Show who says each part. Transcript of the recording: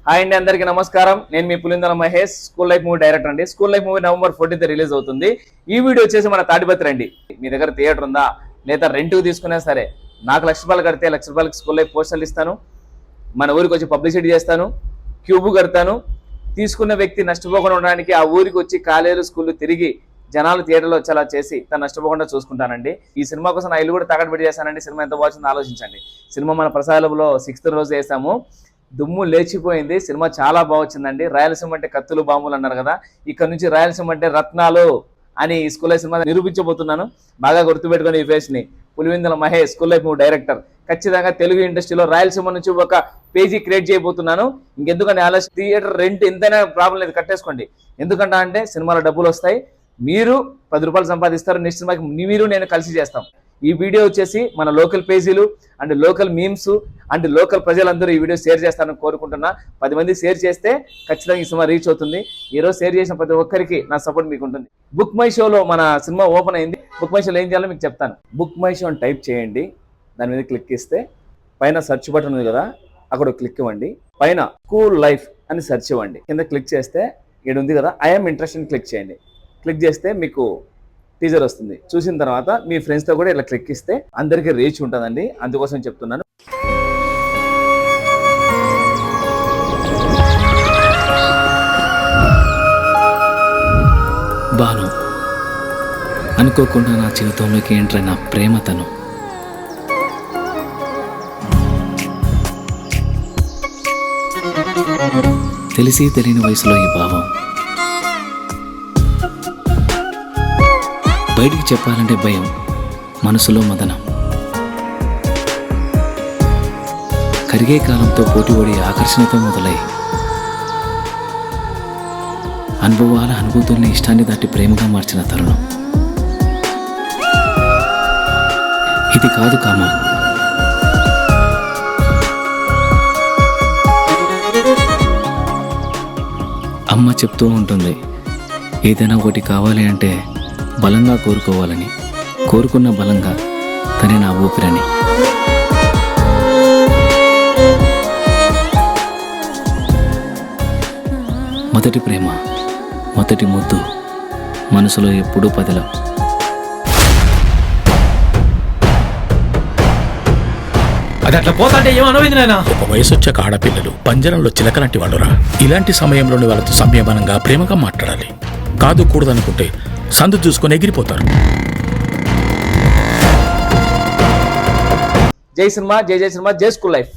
Speaker 1: Hi అండి, అందరికీ నమస్కారం. నేను మీ Pulindala Mahesh, School Life movie director అండి. School Life movie November 14th release అవుతుంది. ఈ వీడియో వచ్చేసి మన తాడిపత్రి అండి. మీ దగ్గర థియేటర్ ఉందా లేదా రెంట్కి తీసుకున్నా సరే, నాకు ₹1,00,000 కడితే ₹1,00,000 స్కూల్ లైఫ్ పోస్టర్లు ఇస్తాను, మన ఊరికి వచ్చి పబ్లిసిటీ చేస్తాను, క్యూబ్ కడతాను. తీసుకున్న వ్యక్తి నష్టపోకుండా ఉండడానికి ఆ ఊరికి వచ్చి కాలేజీలు స్కూళ్ళు తిరిగి జనాలు థియేటర్లో వచ్చేలా చేసి తను నష్టపోకుండా చూసుకుంటానండి. ఈ సినిమా కోసం నా ఇల్లు కూడా తాకట్టు పెట్టి చేశానండి. సినిమా ఎంత బాగుందో ఆలోచించండి. సినిమా మన ప్రసాదంలో 6th రోజు వేసాము, దుమ్ము లేచిపోయింది. సినిమా చాలా బాగొచ్చిందండి. రాయలసీమ అంటే కత్తులు బాంబులు అన్నారు కదా, ఇక్కడ నుంచి రాయలసీమ అంటే రత్నాలు అని ఈ స్కూల్ లైఫ్ సినిమా నిరూపించబోతున్నాను. బాగా గుర్తుపెట్టుకొని ఈ ఫేస్ ని. Pulivendula Mahesh, School Life movie director. ఖచ్చితంగా తెలుగు ఇండస్ట్రీలో రాయలసీమ నుంచి ఒక పేజీ క్రియేట్ చేయబోతున్నాను. ఇంకెందుకంటే ఆలోచన, థియేటర్ రెంట్ ఎంతైనా ప్రాబ్లం లేదు, కట్టేసుకోండి. ఎందుకంటే అంటే సినిమాలో డబ్బులు వస్తాయి, మీరు ₹10 సంపాదిస్తారు. నెక్స్ట్ సినిమాకి మీరు నేను కలిసి చేస్తాం. ఈ వీడియో వచ్చేసి మన లోకల్ పేజీలు and local memes and local ప్రజలందరూ ఈ వీడియో షేర్ చేస్తారని కోరుకుంటున్నా. 10 మంది షేర్ చేస్తే ఖచ్చితంగా ఈ సినిమా రీచ్ అవుతుంది. ఈరోజు షేర్ చేసిన ప్రతి ఒక్కరికి నా సపోర్ట్ మీకు ఉంటుంది. బుక్ మై షోలో మన సినిమా ఓపెన్ అయింది. బుక్ మై షోలో ఏం చేయాలో మీకు చెప్తాను. బుక్ మై షో అని టైప్ చేయండి, దాని మీద క్లిక్ ఇస్తే పైన సెర్చ్ బటన్ ఉంది కదా, అక్కడ క్లిక్ ఇవ్వండి. పైన స్కూల్ లైఫ్ అని సెర్చ్ ఇవ్వండి. కింద క్లిక్ చేస్తే ఇక్కడ ఉంది కదా, ఐఎమ్ ఇంట్రెస్టెడ్ క్లిక్ చేయండి. క్లిక్ చేస్తే మీకు టీజర్ వస్తుంది. చూసిన తర్వాత మీ ఫ్రెండ్స్తో కూడా ఇట్లా క్లిక్ ఇస్తే అందరికీ రీచ్ ఉంటుందండి. అందుకోసం చెప్తున్నాను.
Speaker 2: బాను, అనుకోకుండా నా జీవితంలోకి ఎంటర్ అయిన ప్రేమతను. తెలిసి తెలియని వయసులో ఈ భావం బయటికి చెప్పాలంటే భయం, మనసులో మదనం. కరిగే కాలంతో పోటీపడి ఆకర్షణతో మొదలై అనుభవాల అనుభూతుల్ని ఇష్టాన్ని దాటి ప్రేమగా మార్చిన తరుణం ఇది కాదు కామం. అమ్మ చెప్తూ ఉంటుంది, ఏదైనా ఒకటి కావాలి అంటే బలంగా కోరుకోవాలని, కోరుకున్న బలంగా తనే నా ఊపిరని. మొదటి ప్రేమ, మొదటి ముద్దు, మనసులో ఎప్పుడూ పదిలం.
Speaker 3: అది అట్లా పోతాంటే ఏమనవింది నాయన.
Speaker 4: ఒక వయసు వచ్చాక ఆడపిల్లలు పంజరంలో చిలకలాంటి వాళ్ళురా. ఇలాంటి సమయంలోని వాళ్ళతో సంయమనంగా ప్రేమగా మాట్లాడాలి. కాదు కూడదనుకుంటే సందు చూసుకొని ఎగిరిపోతారు.
Speaker 1: జై సినిమా, జై జై సినిమా, జై స్కూల్ లైఫ్.